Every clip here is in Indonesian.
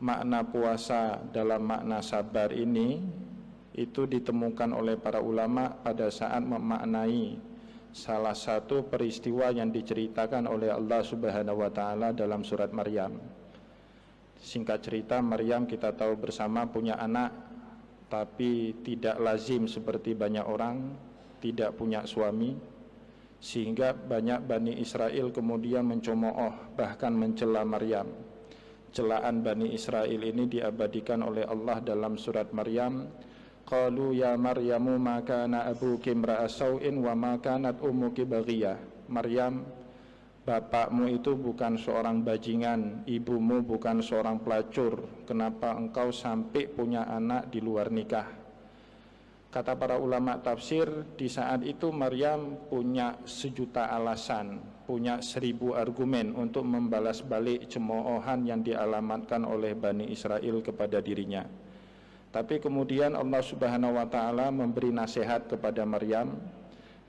makna puasa dalam makna sabar ini itu ditemukan oleh para ulama pada saat memaknai salah satu peristiwa yang diceritakan oleh Allah Subhanahu wa taala dalam surat Maryam. Singkat cerita, Maryam kita tahu bersama punya anak, tapi tidak lazim seperti banyak orang, tidak punya suami, sehingga banyak Bani Israel kemudian mencemooh bahkan mencela Maryam. Celaan Bani Israel ini diabadikan oleh Allah dalam surat Maryam. Qalu ya Maryamu ma kana abuki imra'a sau'in wa ma kanat ummuki baghiyah. Maryam, bapakmu itu bukan seorang bajingan, ibumu bukan seorang pelacur. Kenapa engkau sampai punya anak di luar nikah? Kata para ulama tafsir, di saat itu Maryam punya 1.000.000 alasan, punya 1.000 argumen untuk membalas balik cemoohan yang dialamatkan oleh Bani Israel kepada dirinya. Tapi kemudian Allah Subhanahu wa taala memberi nasihat kepada Maryam,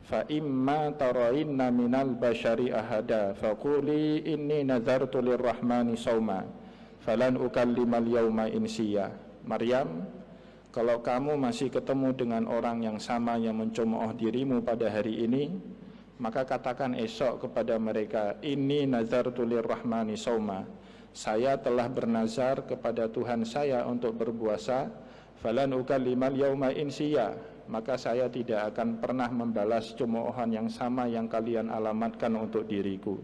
fa imma tarayinna minal bashari ahada faquli inni nazartu lirrahmani sauma falan ukallimal yauma insiya. Maryam, kalau kamu masih ketemu dengan orang yang sama yang mencemooh dirimu pada hari ini, maka katakan esok kepada mereka, inni nazartu lirrahmani sauma, saya telah bernazar kepada Tuhan saya untuk berpuasa, falan ukallimal yauma insiya, maka saya tidak akan pernah membalas cemoohan yang sama yang kalian alamatkan untuk diriku.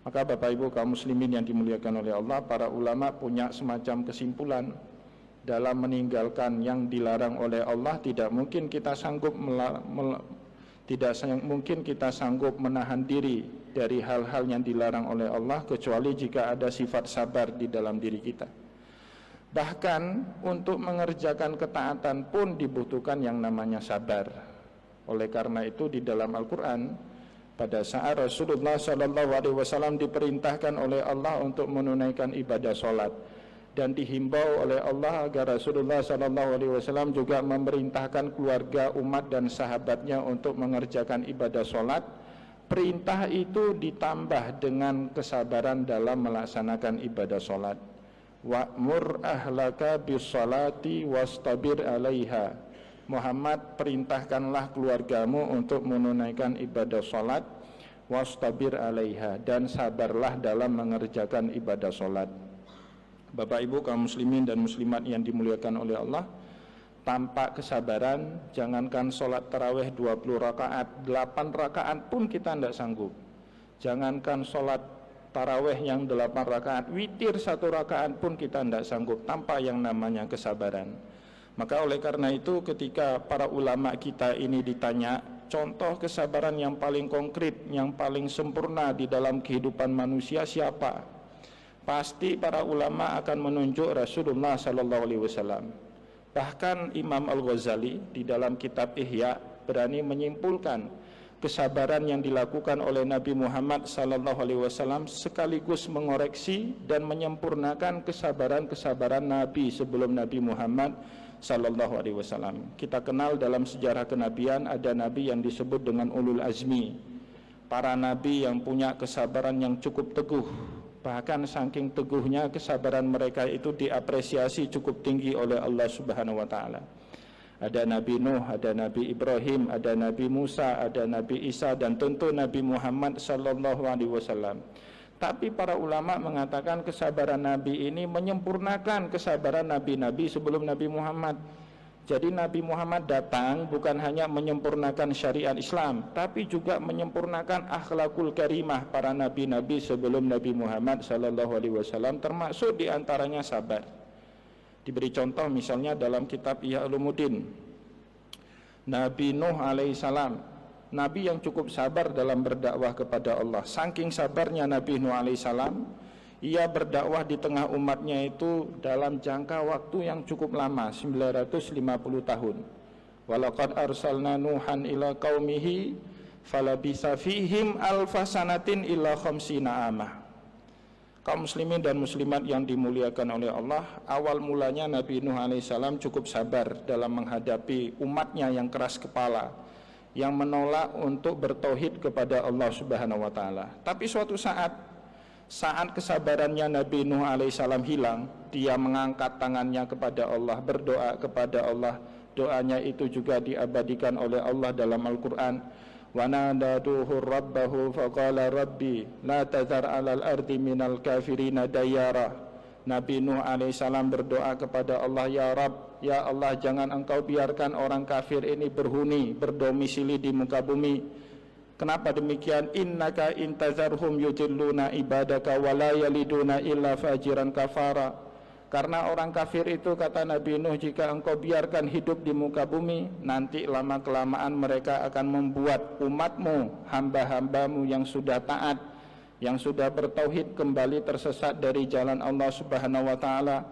Maka Bapak Ibu kaum muslimin yang dimuliakan oleh Allah, para ulama punya semacam kesimpulan dalam meninggalkan yang dilarang oleh Allah. Tidak mungkin kita sanggup menahan diri dari hal-hal yang dilarang oleh Allah, kecuali jika ada sifat sabar di dalam diri kita. Bahkan untuk mengerjakan ketaatan pun dibutuhkan yang namanya sabar. Oleh karena itu di dalam Al-Quran, pada saat Rasulullah SAW diperintahkan oleh Allah untuk menunaikan ibadah sholat, dan dihimbau oleh Allah agar Rasulullah SAW juga memerintahkan keluarga, umat dan sahabatnya untuk mengerjakan ibadah sholat. Perintah itu ditambah dengan kesabaran dalam melaksanakan ibadah sholat. Wa'mur ahlaka bis-sholati wastabir alaiha. Muhammad, perintahkanlah keluargamu untuk menunaikan ibadah sholat, wastabir alaiha, dan sabarlah dalam mengerjakan ibadah sholat. Bapak Ibu kaum muslimin dan muslimat yang dimuliakan oleh Allah, tanpa kesabaran, jangankan sholat tarawih 20 rakaat, 8 rakaat pun kita tidak sanggup. Jangankan sholat tarawih yang 8 rakaat, witir 1 rakaat pun kita tidak sanggup tanpa yang namanya kesabaran. Maka oleh karena itu ketika para ulama kita ini ditanya contoh kesabaran yang paling konkret, yang paling sempurna di dalam kehidupan manusia siapa? Pasti para ulama akan menunjuk Rasulullah SAW. Bahkan Imam Al-Ghazali di dalam kitab Ihya berani menyimpulkan kesabaran yang dilakukan oleh Nabi Muhammad SAW sekaligus mengoreksi dan menyempurnakan kesabaran-kesabaran Nabi sebelum Nabi Muhammad SAW. Kita kenal dalam sejarah kenabian ada Nabi yang disebut dengan ulul azmi, para Nabi yang punya kesabaran yang cukup teguh. Bahkan saking teguhnya kesabaran mereka itu diapresiasi cukup tinggi oleh Allah Subhanahu wa taala. Ada Nabi Nuh, ada Nabi Ibrahim, ada Nabi Musa, ada Nabi Isa, dan tentu Nabi Muhammad sallallahu alaihi wasallam. Tapi para ulama mengatakan kesabaran Nabi ini menyempurnakan kesabaran nabi-nabi sebelum Nabi Muhammad. Jadi Nabi Muhammad datang bukan hanya menyempurnakan syariat Islam, tapi juga menyempurnakan akhlakul karimah para nabi-nabi sebelum Nabi Muhammad SAW, termasuk diantaranya sabar. Diberi contoh misalnya dalam kitab Ihya Ulumuddin, Nabi Nuh alaihissalam, Nabi yang cukup sabar dalam berdakwah kepada Allah. Saking sabarnya Nabi Nuh alaihissalam, ia berdakwah di tengah umatnya itu dalam jangka waktu yang cukup lama, 950 tahun. Walaqad arsalna Nuhan ila qaumihi falabisa fihim alfasanatin illa khamsina amah. Kaum muslimin dan muslimat yang dimuliakan oleh Allah, awal mulanya Nabi Nuh alaihissalam cukup sabar dalam menghadapi umatnya yang keras kepala, yang menolak untuk bertauhid kepada Allah Subhanahu wa taala. Tapi suatu saat Saat kesabarannya Nabi Nuh alaihissalam hilang, dia mengangkat tangannya kepada Allah, berdoa kepada Allah. Doanya itu juga diabadikan oleh Allah dalam Al-Quran. Wa nadaduhu rabbahu faqala rabbi la tazar alal ardi minal kafirina dayara. Nabi Nuh alaihissalam berdoa kepada Allah, ya Rabb, ya Allah, jangan engkau biarkan orang kafir ini berhuni, berdomisili di muka bumi. Kenapa demikian? Innaka intazarhum yudilluna ibadaka wa la yaliduna illa fajiran kafara. Karena orang kafir itu, kata Nabi Nuh, jika engkau biarkan hidup di muka bumi, nanti lama-kelamaan mereka akan membuat umatmu, hamba-hambamu yang sudah taat, yang sudah bertauhid, kembali tersesat dari jalan Allah Subhanahu wa taala.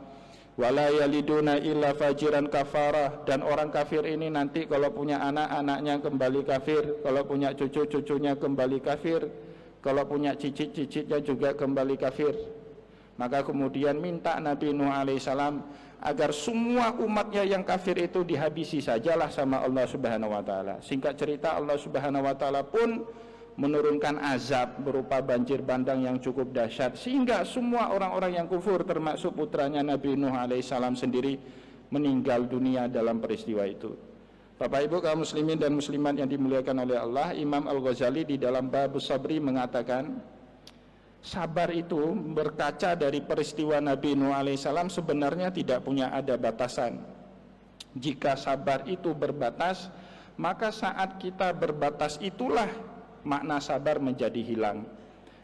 Wala yaliduna illa fajiran kafara. Dan orang kafir ini nanti kalau punya anak, anaknya kembali kafir, kalau punya cucu, cucunya kembali kafir, kalau punya cicit, cicitnya juga kembali kafir. Maka kemudian minta Nabi Nuh alaihissalam agar semua umatnya yang kafir itu dihabisi sajalah sama Allah Subhanahu wa taala. Singkat cerita, Allah Subhanahu wa taala pun menurunkan azab berupa banjir bandang yang cukup dahsyat, sehingga semua orang-orang yang kufur termasuk putranya Nabi Nuh alaihissalam sendiri meninggal dunia dalam peristiwa itu. Bapak Ibu kaum muslimin dan muslimat yang dimuliakan oleh Allah, Imam Al-Ghazali di dalam Babus Sabri mengatakan, sabar itu berkaca dari peristiwa Nabi Nuh alaihissalam sebenarnya tidak punya ada batasan. Jika sabar itu berbatas, maka saat kita berbatas itulah makna sabar menjadi hilang.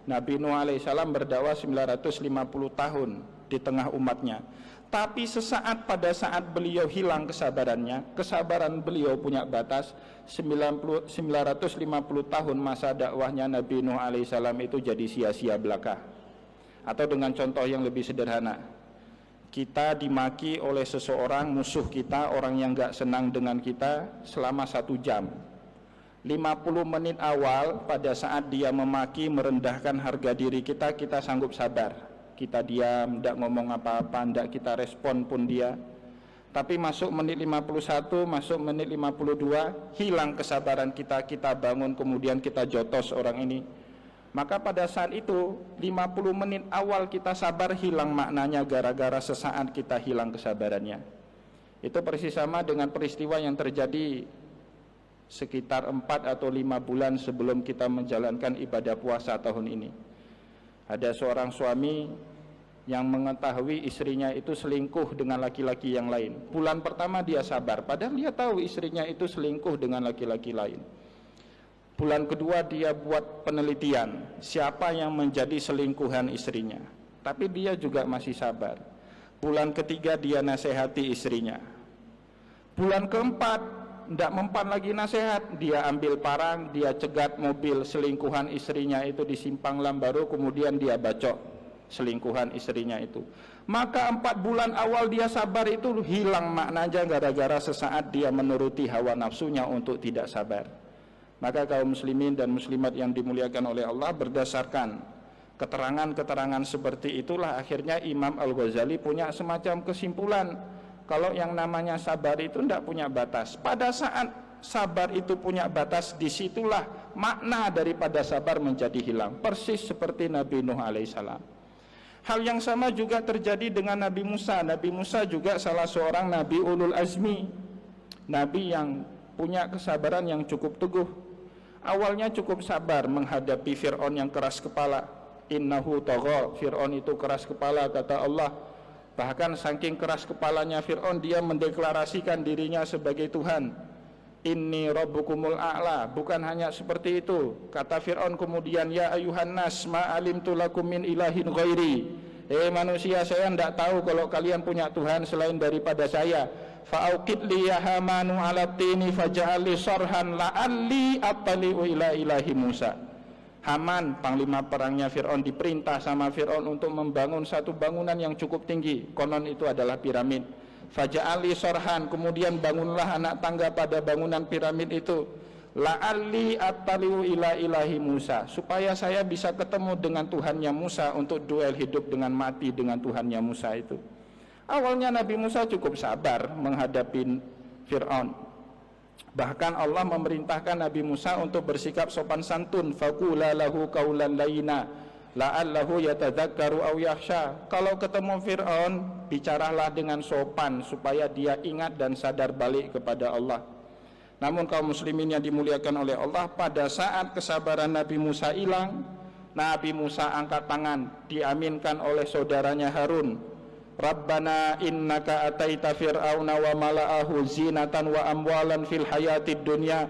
Nabi Nuh alaihissalam berdakwah 950 tahun di tengah umatnya. Tapi sesaat pada saat beliau hilang kesabarannya, kesabaran beliau punya batas. 950 tahun masa dakwahnya Nabi Nuh alaihissalam itu jadi sia-sia belaka. Atau dengan contoh yang lebih sederhana, kita dimaki oleh seseorang, musuh kita, orang yang gak senang dengan kita selama 1 jam. 50 menit awal pada saat dia memaki, merendahkan harga diri kita, kita sanggup sabar. Kita diam, tidak ngomong apa-apa, tidak kita respon pun dia. Tapi masuk menit 51, masuk menit 52, hilang kesabaran kita, kita bangun, kemudian kita jotos orang ini. Maka pada saat itu 50 menit awal kita sabar hilang maknanya gara-gara sesaat kita hilang kesabarannya. Itu persis sama dengan peristiwa yang terjadi sekitar 4 atau 5 bulan sebelum kita menjalankan ibadah puasa tahun ini. Ada seorang suami yang mengetahui istrinya itu selingkuh dengan laki-laki yang lain. Bulan pertama dia sabar, padahal dia tahu istrinya itu selingkuh dengan laki-laki lain. Bulan kedua dia buat penelitian siapa yang menjadi selingkuhan istrinya, tapi dia juga masih sabar. Bulan ketiga dia nasihati istrinya. Bulan keempat tidak mempan lagi nasihat, dia ambil parang, dia cegat mobil selingkuhan istrinya itu di Simpang Lambaru, kemudian dia bacok selingkuhan istrinya itu. Maka 4 bulan awal dia sabar itu hilang maknanya gara-gara sesaat dia menuruti hawa nafsunya untuk tidak sabar. Maka kaum muslimin dan muslimat yang dimuliakan oleh Allah, berdasarkan keterangan-keterangan seperti itulah akhirnya Imam Al-Ghazali punya semacam kesimpulan, kalau yang namanya sabar itu tidak punya batas. Pada saat sabar itu punya batas, disitulah makna daripada sabar menjadi hilang. Persis seperti Nabi Nuh alaihissalam. Hal yang sama juga terjadi dengan Nabi Musa. Nabi Musa juga salah seorang Nabi Ulul Azmi, Nabi yang punya kesabaran yang cukup teguh. Awalnya cukup sabar menghadapi Fir'aun yang keras kepala. Innahu tagha, Fir'aun itu keras kepala, kata Allah. Bahkan saking keras kepalanya Fir'aun, dia mendeklarasikan dirinya sebagai Tuhan. Inni rabbukumul a'la. Bukan hanya seperti itu, kata Fir'aun kemudian, ya ayuhan nas ma alimtu lakum min ilahin ghairi. Manusia, saya tidak tahu kalau kalian punya Tuhan selain daripada saya. Fa'auqid li ya hamanu ala tini faja'ali sarhan la'alli attali'u ila ilahi Musa. Haman, panglima perangnya Fir'aun, diperintah sama Fir'aun untuk membangun satu bangunan yang cukup tinggi. Konon itu adalah piramid. Faja'ali sorhan, kemudian bangunlah anak tangga pada bangunan piramid itu. La'alli attali'u ila ilahi Musa, supaya saya bisa ketemu dengan Tuhannya Musa untuk duel hidup dengan mati dengan Tuhannya Musa itu. Awalnya Nabi Musa cukup sabar menghadapi Fir'aun. Bahkan Allah memerintahkan Nabi Musa untuk bersikap sopan santun. Faqula lahu qaulan layyina. la'allahu yatadzakkaru aw yakhsha. Kalau ketemu Fir'aun, bicaralah dengan sopan supaya dia ingat dan sadar balik kepada Allah. Namun kaum muslimin yang dimuliakan oleh Allah, pada saat kesabaran Nabi Musa hilang, Nabi Musa angkat tangan, diaminkan oleh saudaranya Harun. Rabbana innaka ataita fir'auna wa mala'ahu zinatan wa amwalan fil hayatid dunya.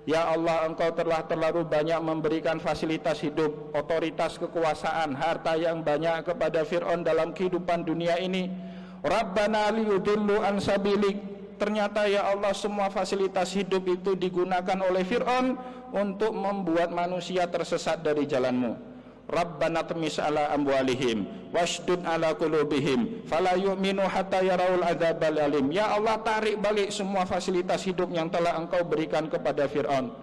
Ya Allah, engkau telah terlalu banyak memberikan fasilitas hidup, otoritas, kekuasaan, harta yang banyak kepada Fir'aun dalam kehidupan dunia ini. Rabbana liyudillu an sabilik. Ternyata ya Allah, semua fasilitas hidup itu digunakan oleh Fir'aun untuk membuat manusia tersesat dari jalan-Mu. Rabbana tmis ala amwalihim washdud ala qulubihim fala yu'minu hatta yaraul adzabal alim. Ya Allah, tarik balik semua fasilitas hidup yang telah Engkau berikan kepada Fir'aun.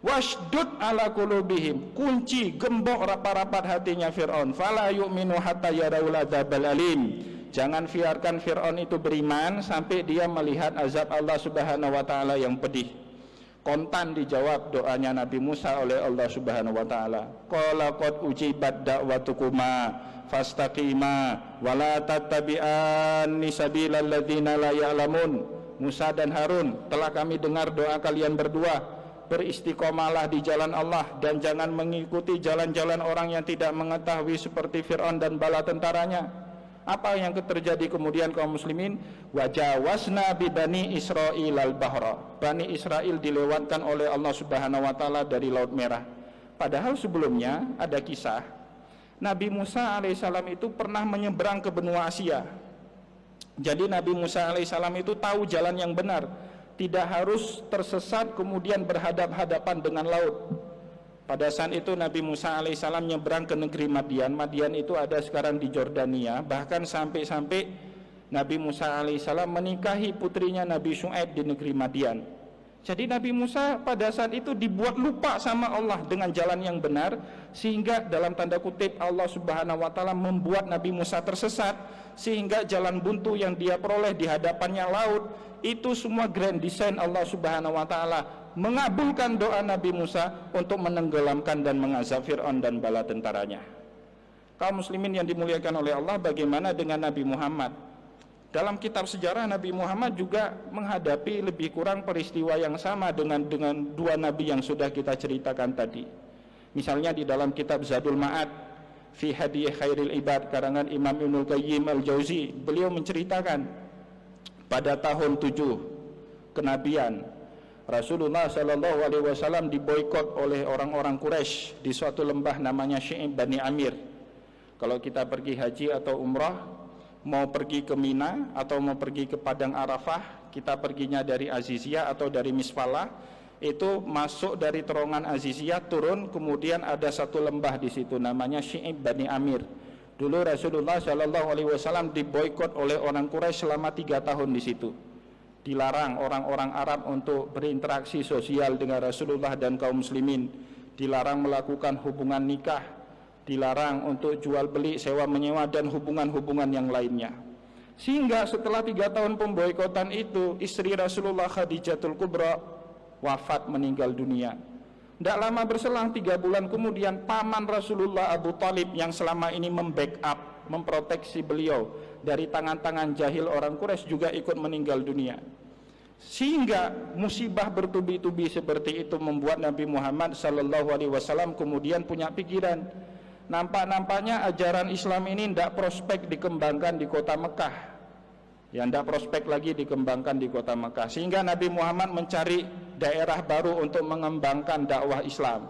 Washdud ala qulubihim, kunci, gembok rapat-rapat hatinya Fir'aun. Fala yu'minu hatta yaraul adzabal alim. Jangan biarkan Fir'aun itu beriman sampai dia melihat azab Allah Subhanahu wa taala yang pedih. Kontan dijawab doanya Nabi Musa oleh Allah Subhanahu wa taala. Qala qad ujibat da'watukuma fastaqima wa la tattabi'anni sabilal ladzina la ya'lamun. Musa dan Harun, telah kami dengar doa kalian berdua. Beristiqomalah di jalan Allah dan jangan mengikuti jalan-jalan orang yang tidak mengetahui seperti Fir'aun dan bala tentaranya. Apa yang terjadi kemudian kaum muslimin? Wajawazna bi Bani Israil al-bahra. Bani Israel dilewatkan oleh Allah Subhanahu wa taala dari Laut Merah. Padahal sebelumnya ada kisah Nabi Musa alaihissalam itu pernah menyeberang ke benua Asia. Jadi Nabi Musa alaihissalam itu tahu jalan yang benar, tidak harus tersesat kemudian berhadap-hadapan dengan laut. Pada saat itu Nabi Musa alaihissalam nyebrang ke negeri Madian. Madian itu ada sekarang di Jordania. Bahkan sampai-sampai Nabi Musa alaihissalam menikahi putrinya Nabi Syuaib di negeri Madian. Jadi Nabi Musa pada saat itu dibuat lupa sama Allah dengan jalan yang benar, sehingga dalam tanda kutip Allah Subhanahu wa taala membuat Nabi Musa tersesat, sehingga jalan buntu yang dia peroleh di hadapannya laut. Itu semua grand design Allah Subhanahu wa taala mengabulkan doa Nabi Musa untuk menenggelamkan dan mengazab Fir'aun dan bala tentaranya. Kaum muslimin yang dimuliakan oleh Allah, bagaimana dengan Nabi Muhammad? Dalam kitab sejarah Nabi Muhammad juga menghadapi lebih kurang peristiwa yang sama dengan dua nabi yang sudah kita ceritakan tadi. Misalnya di dalam kitab Zadul Ma'ad fi Hadi Khairil Ibad karangan Imam Ibnul Qayyim Al-Jauzi, beliau menceritakan pada tahun 7 kenabian Rasulullah Shallallahu Alaihi Wasallam diboikot oleh orang-orang Quraisy di suatu lembah namanya Syi'ib Bani Amir. Kalau kita pergi haji atau umrah, mau pergi ke Mina atau mau pergi ke Padang Arafah, kita perginya dari Aziziyah atau dari Misfalah, itu masuk dari terowongan Aziziyah, turun, kemudian ada satu lembah di situ namanya Syi'ib Bani Amir. Dulu Rasulullah Shallallahu Alaihi Wasallam diboikot oleh orang Quraisy selama 3 tahun di situ. Dilarang orang-orang Arab untuk berinteraksi sosial dengan Rasulullah dan kaum muslimin, dilarang melakukan hubungan nikah, dilarang untuk jual beli, sewa menyewa dan hubungan-hubungan yang lainnya. Sehingga setelah 3 tahun pemboikotan itu, istri Rasulullah Khadijatul Kubra wafat, meninggal dunia. Tidak lama berselang 3 bulan kemudian, paman Rasulullah Abu Talib yang selama ini membackup, memproteksi beliau dari tangan-tangan jahil orang Quraisy juga ikut meninggal dunia. Sehingga musibah bertubi-tubi seperti itu membuat Nabi Muhammad sallallahu alaihi wasallam kemudian punya pikiran, nampak-nampaknya ajaran Islam ini tidak prospek dikembangkan di kota Mekah. Ya, tidak prospek lagi dikembangkan di kota Mekah. Sehingga Nabi Muhammad mencari daerah baru untuk mengembangkan dakwah Islam.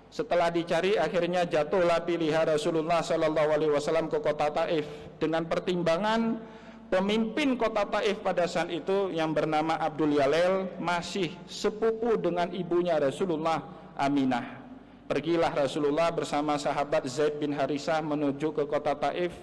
Setelah dicari, akhirnya jatuhlah pilihan Rasulullah sallallahu alaihi wasallam ke kota Taif dengan pertimbangan pemimpin kota Taif pada saat itu yang bernama Abdul Yalil masih sepupu dengan ibunya Rasulullah, Aminah. Pergilah Rasulullah bersama sahabat Zaid bin Harisah menuju ke kota Taif.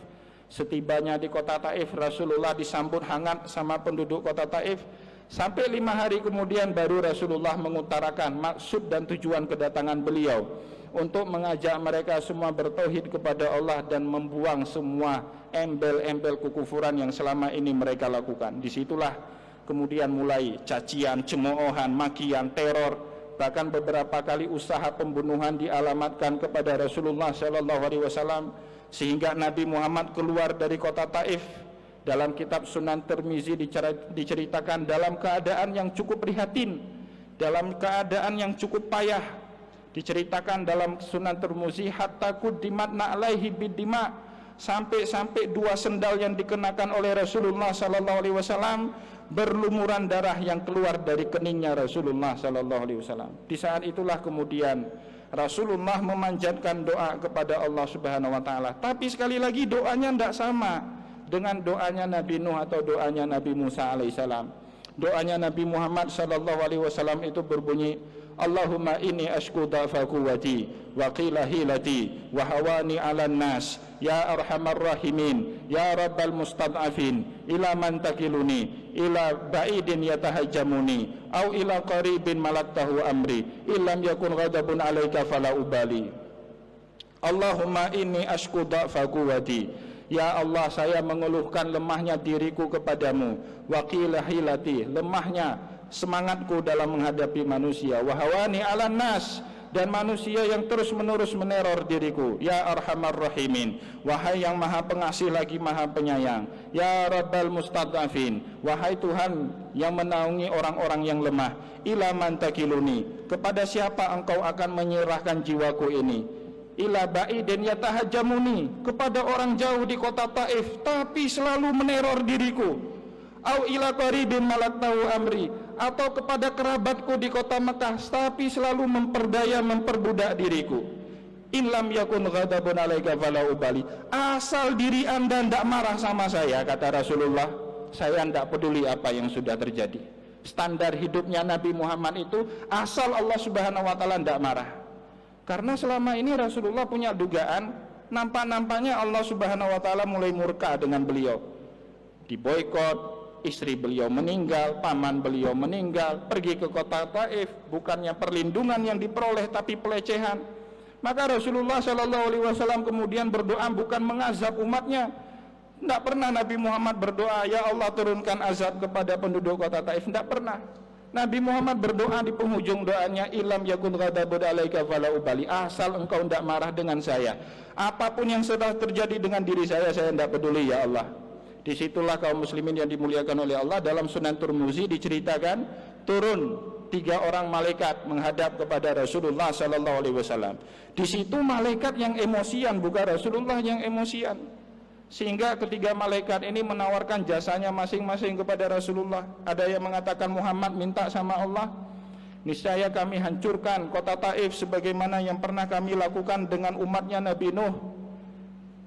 Setibanya di kota Taif, Rasulullah disambut hangat sama penduduk kota Taif. Sampai 5 hari kemudian baru Rasulullah mengutarakan maksud dan tujuan kedatangan beliau untuk mengajak mereka semua bertauhid kepada Allah dan membuang semua embel-embel kekufuran yang selama ini mereka lakukan. Disitulah kemudian mulai cacian, cemoohan, makian, teror Bahkan beberapa kali usaha pembunuhan dialamatkan kepada Rasulullah sallallahu alaihi wasallam sehingga Nabi Muhammad keluar dari kota Taif. Dalam kitab Sunan Tirmizi diceritakan dalam keadaan yang cukup prihatin, dalam keadaan yang cukup payah. Diceritakan dalam Sunan Tirmizi hatta quddimat na'laihi bidima, sampai dua sendal yang dikenakan oleh Rasulullah sallallahu alaihi wasallam berlumuran darah yang keluar dari keningnya Rasulullah sallallahu alaihi wasallam. Di saat itulah kemudian Rasulullah memanjatkan doa kepada Allah Subhanahu wa taala. Tapi sekali lagi doanya tidak sama dengan doanya Nabi Nuh atau doanya Nabi Musa alaihissalam. Doanya Nabi Muhammad sallallahu alaihi wasallam itu berbunyi, Allahumma inni ashku dha'fa quwwati wa qila hilati wa hawani 'alan nas ya arhamar rahimin ya rabbal mustad'afin ila man takiluni ila ba'idin yatahajjamuni au ila qaribin malaktahu amri illam yakun ghadabun 'alaika fala ubali. Allahumma inni ashku dha'fa quwwati, ya Allah, saya mengeluhkan lemahnya diriku kepadamu, wa qila hilati, lemahnya semangatku dalam menghadapi manusia, wa hawani 'alan nas, dan manusia yang terus-menerus meneror diriku, ya arhamar rahimin, wahai yang maha pengasih lagi maha penyayang, ya rabbal mustad'afin, wahai Tuhan yang menaungi orang-orang yang lemah, ila man takiluni, kepada siapa engkau akan menyerahkan jiwaku ini, ila ba'idin yatahajjamuni, kepada orang jauh di kota Taif tapi selalu meneror diriku, au ila qaribin malaktahu amri, atau kepada kerabatku di kota Mekah tapi selalu memperdaya memperbudak diriku. In lam yakun ghadabun alaika fala ubali, asal diri Anda tidak marah sama saya, kata Rasulullah, saya tidak peduli apa yang sudah terjadi. Standar hidupnya Nabi Muhammad itu asal Allah Subhanahu wa taala tidak marah. Karena selama ini Rasulullah punya dugaan, nampak-nampaknya Allah Subhanahu wa taala mulai murka dengan beliau. Diboikot, istri beliau meninggal, paman beliau meninggal, pergi ke kota Taif, bukannya perlindungan yang diperoleh tapi pelecehan. Maka Rasulullah sallallahu alaihi wasallam kemudian berdoa bukan mengazab umatnya. Tidak pernah Nabi Muhammad berdoa, ya Allah turunkan azab kepada penduduk kota Taif, tidak pernah. Nabi Muhammad berdoa di penghujung doanya, ilam yakun ghadabun alaika fala ubali, asal engkau tidak marah dengan saya, apapun yang sudah terjadi dengan diri saya tidak peduli ya Allah. Disitulah kaum muslimin yang dimuliakan oleh Allah, dalam Sunan Tirmizi diceritakan turun 3 orang malaikat menghadap kepada Rasulullah sallallahu alaihi wasallam. Di situ malaikat yang emosian, bukan Rasulullah yang emosian. Sehingga ketiga malaikat ini menawarkan jasanya masing-masing kepada Rasulullah. Ada yang mengatakan, Muhammad minta sama Allah, niscaya kami hancurkan kota Taif sebagaimana yang pernah kami lakukan dengan umatnya Nabi Nuh.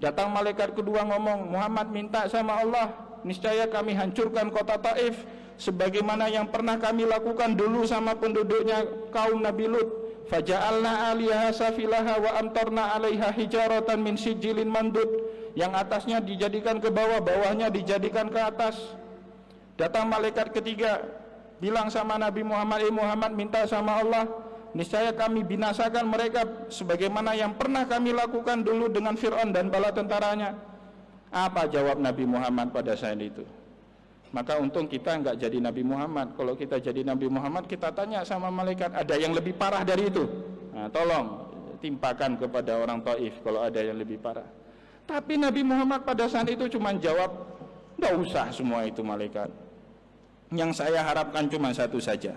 Datang malaikat kedua ngomong, Muhammad minta sama Allah, niscaya kami hancurkan kota Taif sebagaimana yang pernah kami lakukan dulu sama penduduknya kaum Nabi Lut. Faja'alna 'aliyaha safilaha wa amtarna 'alaiha hijaratan min sijilin mandud, yang atasnya dijadikan ke bawah, bawahnya dijadikan ke atas. Datang malaikat ketiga bilang sama Nabi Muhammad, Muhammad minta sama Allah, niscaya kami binasakan mereka sebagaimana yang pernah kami lakukan dulu dengan Fir'aun dan bala tentaranya. Apa jawab Nabi Muhammad pada saat itu? Maka untung kita enggak jadi Nabi Muhammad. Kalau kita jadi Nabi Muhammad, kita tanya sama malaikat, ada yang lebih parah dari itu? Nah, tolong timpakan kepada orang Taif kalau ada yang lebih parah. Tapi Nabi Muhammad pada saat itu cuma jawab, enggak usah semua itu malaikat. Yang saya harapkan cuma satu saja.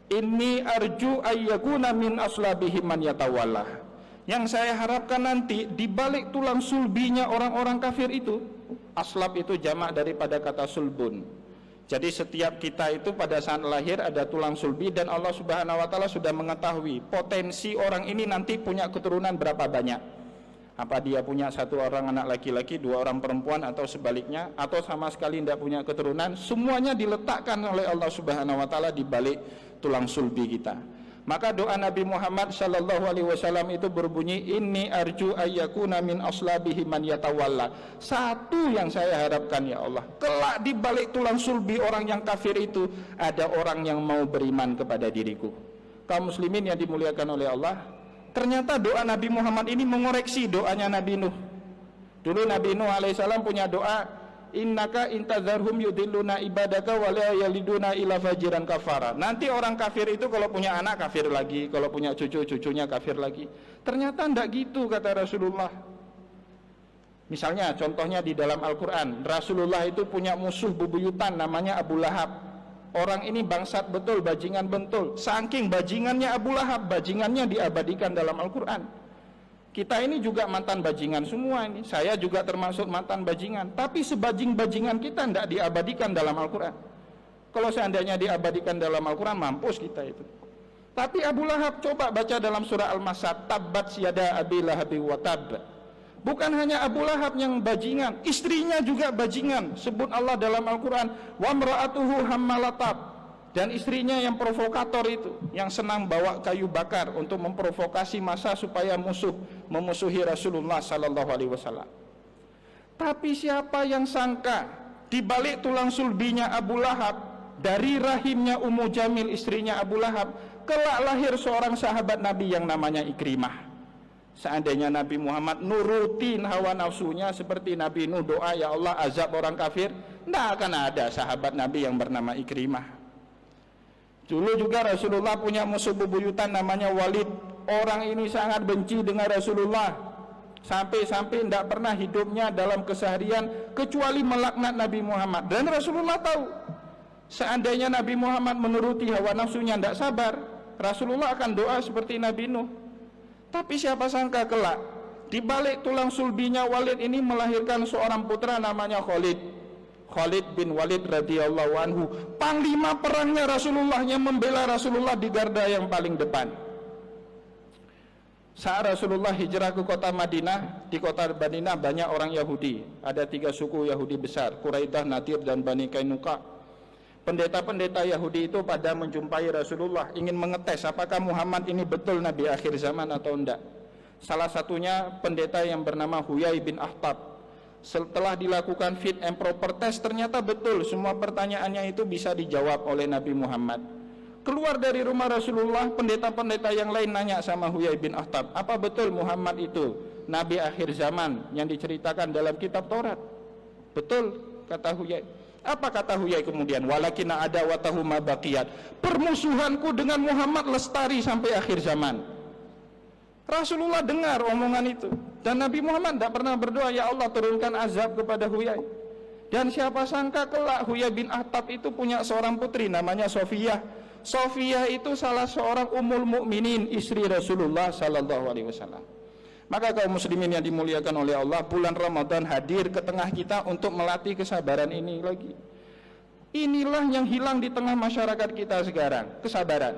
Inni arju ayyakuna min aslabihim man yatawallah. Yang saya harapkan nanti di balik tulang sulbinya orang-orang kafir itu, aslab itu jamak daripada kata sulbun. Jadi setiap kita itu pada saat lahir ada tulang sulbi, dan Allah Subhanahu wa taala sudah mengetahui potensi orang ini nanti punya keturunan berapa banyak. Apa dia punya 1 orang anak laki-laki, 2 orang perempuan, atau sebaliknya, atau sama sekali tidak punya keturunan. Semuanya diletakkan oleh Allah Subhanahu wa taala di balik tulang sulbi kita. Maka doa Nabi Muhammad sallallahu alaihi wasallam itu berbunyi, inni arju ayyakuna min aslabihi man yatawalla. Satu yang saya harapkan ya Allah, kelak di balik tulang sulbi orang yang kafir itu ada orang yang mau beriman kepada diriku. Kaum muslimin yang dimuliakan oleh Allah, ternyata doa Nabi Muhammad ini mengoreksi doanya Nabi Nuh. Dulu Nabi Nuh alaihissalam punya doa, innaka intadzarhum yudilluna ibadaka wa la yaliduna illa fajiran kafara. Nanti orang kafir itu kalau punya anak kafir lagi, kalau punya cucu cucunya kafir lagi. Ternyata enggak gitu kata Rasulullah. Misalnya contohnya di dalam Al-Quran, Rasulullah itu punya musuh bebuyutan namanya Abu Lahab. Orang ini bangsat betul, bajingan betul. Saking bajingannya Abu Lahab, bajingannya diabadikan dalam Al-Quran. Kita ini juga mantan bajingan semua ini. Saya juga termasuk mantan bajingan. Tapi sebajing-bajingan kita tidak diabadikan dalam Al-Quran. Kalau seandainya diabadikan dalam Al-Quran, mampus kita itu. Tapi Abu Lahab, coba baca dalam surah Al-Masad, tabbat yada abi lahabi wa tab. Bukan hanya Abu Lahab yang bajingan, istrinya juga bajingan. Sebut Allah dalam Al-Quran, wa mra'atuhu hammalatab. Dan istrinya yang provokator itu, yang senang bawa kayu bakar untuk memprovokasi massa supaya memusuhi Rasulullah sallallahu alaihi wasallam. Tapi siapa yang sangka di balik tulang sulbinya Abu Lahab, dari rahimnya Ummu Jamil istrinya Abu Lahab, kelak lahir seorang sahabat Nabi yang namanya Ikrimah. Seandainya Nabi Muhammad nurutin hawa nafsunya seperti Nabi Nuh doa, ya Allah azab orang kafir, tidak akan ada sahabat Nabi yang bernama Ikrimah. Dulu juga Rasulullah punya musuh bebuyutan namanya Walid. Orang ini sangat benci dengan Rasulullah, sampai-sampai tidak pernah hidupnya dalam keseharian kecuali melaknat Nabi Muhammad. Dan Rasulullah tahu, seandainya Nabi Muhammad menuruti hawa nafsunya tidak sabar, Rasulullah akan doa seperti Nabi Nuh. Tapi siapa sangka kelak di balik tulang sulbinya Walid ini melahirkan seorang putra namanya Khalid bin Walid radhiyallahu anhu, panglima perangnya Rasulullah, yang membela Rasulullah di garda yang paling depan. Saat Rasulullah hijrah ke kota Madinah, di kota Madinah banyak orang Yahudi. Ada 3 suku Yahudi besar, Quraidah, Nadir, dan Bani Kainuqa. Pendeta-pendeta Yahudi itu pada menjumpai Rasulullah, ingin mengetes apakah Muhammad ini betul Nabi akhir zaman atau enggak. Salah satunya pendeta yang bernama Huyai bin Akhtab. Setelah dilakukan fit and proper test, ternyata betul semua pertanyaannya itu bisa dijawab oleh Nabi Muhammad. Keluar dari rumah Rasulullah, pendeta-pendeta yang lain nanya sama Huyai bin Akhtab, apa betul Muhammad itu Nabi akhir zaman yang diceritakan dalam kitab Taurat? Betul, kata Huyai. Apa kata Huyai kemudian? Walakina ada watahu ma baqiyat. Permusuhanku dengan Muhammad lestari sampai akhir zaman. Rasulullah dengar omongan itu, dan Nabi Muhammad tidak pernah berdoa, ya Allah turunkan azab kepada Huyai. Dan siapa sangka kelak Huyai bin Akhtab itu punya seorang putri namanya Sofiyah. Sofiyah itu salah seorang ummul mukminin, istri Rasulullah sallallahu alaihi wasallam. Maka kaum muslimin yang dimuliakan oleh Allah, bulan Ramadan hadir ke tengah kita untuk melatih kesabaran ini lagi. Inilah yang hilang di tengah masyarakat kita sekarang, kesabaran.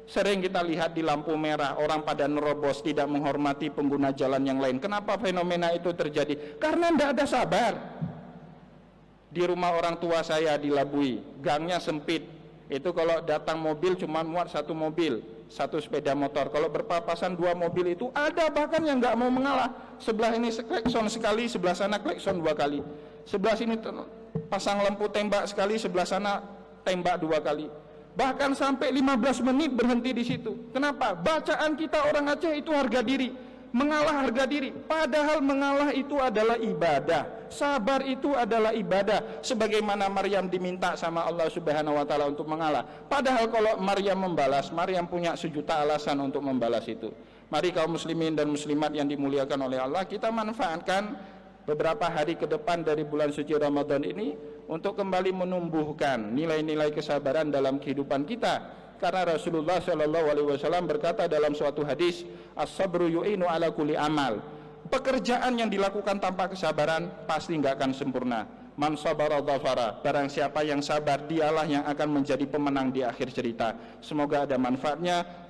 Sering kita lihat di lampu merah, orang pada nerobos, tidak menghormati pengguna jalan yang lain. Kenapa fenomena itu terjadi? Karena tidak ada sabar. Di rumah orang tua saya di Labui, gangnya sempit. Itu kalau datang mobil cuma muat 1 mobil, 1 sepeda motor. Kalau berpapasan 2 mobil itu ada bahkan yang nggak mau mengalah. Sebelah ini klekson sekali, sebelah sana klekson 2 kali. Sebelah sini pasang lampu tembak sekali, sebelah sana tembak 2 kali. Bahkan sampai 15 menit berhenti di situ. Kenapa? Bacaan kita orang Aceh itu harga diri, mengalah harga diri. Padahal mengalah itu adalah ibadah. Sabar itu adalah ibadah. Sebagaimana Maryam diminta sama Allah Subhanahu wa taala untuk mengalah. Padahal kalau Maryam membalas, Maryam punya sejuta alasan untuk membalas itu. Mari kaum muslimin dan muslimat yang dimuliakan oleh Allah, kita manfaatkan beberapa hari ke depan dari bulan suci Ramadan ini untuk kembali menumbuhkan nilai-nilai kesabaran dalam kehidupan kita. Karena Rasulullah Shallallahu alaihi wasallam berkata dalam suatu hadis, as-sabru yu'inu ala kulli amal. Pekerjaan yang dilakukan tanpa kesabaran pasti nggak akan sempurna. Man sabara dhafara. Barang siapa yang sabar, dialah yang akan menjadi pemenang di akhir cerita. Semoga ada manfaatnya.